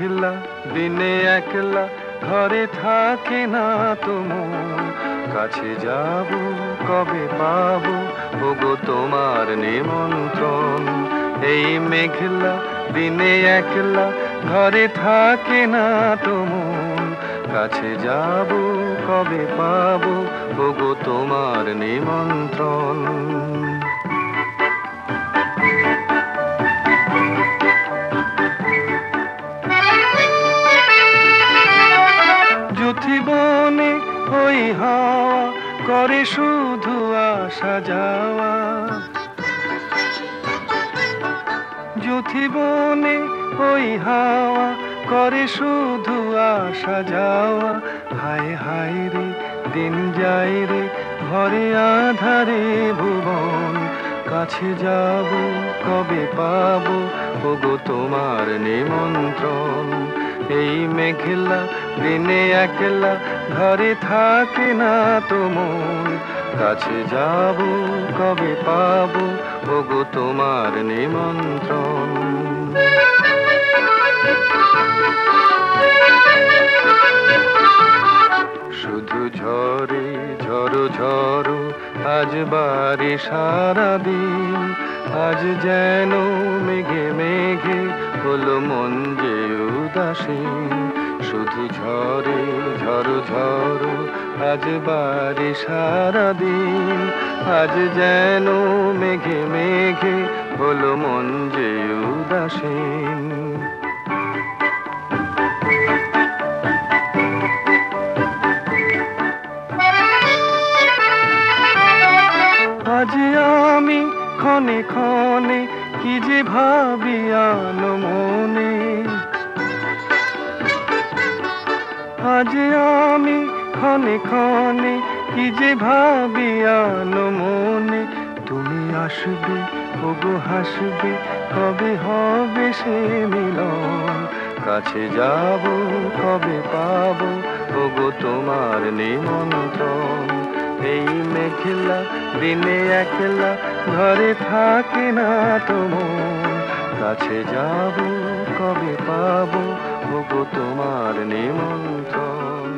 মেঘলা দিনে একলা ঘরে থাকে না তো মন, কাছে যাব কবে পাবো ওগো তোমার নিমন্ত্রণ। এই মেঘলা দিনে একলা ঘরে থাকে না তো মন, কাছে যাব কবে পাবো ওগো তোমার নিমন্ত্রণ। যুথিবনে ওই হাওয়া করে শুধু আসা যাওয়া, যুথিবনে ওই হাওয়া করে শুধু আসা যাওয়া। হায় হায় রে দিন যায় রে ঘরে আধারে ভুবন, কাছে যাব কবে পাবো ওগো তোমার নিমন্ত্রণ। এই মেঘলা দিনে একলা ঘরে থাকে না তো মন, কাছে যাব কবে পাবো ওগো তোমার নিমন্ত্রণ। শুধু ঝরে ঝড়ো ঝড়ো আজ বারে সারাদিন, আজ যেন মেঘে মেঘে হলো মন যে উদাসীন। শুধু ঝরে ঝড়ো ঝড়ো আজ বারে সারাদিন, আজ যেন মেঘে মেঘে হলো মন যে উদাসীন। আজ আমি ক্ষণে ক্ষণে কি যে ভাবি আনো মনে, আজ আমি ক্ষণে ক্ষণে কি যে ভাবি আনো মনে। তুমি আসবে ওগো হাসবে কবে হবে সে মিলন, কাছে যাব কবে পাবো ওগো তোমার নিমন্ত্রণ। এই মেঘলা দিনে একলা ঘরে থাকে না তো মন, কাছে যাব কবে পাবো ওগো তোমার নিমন্ত্রণ।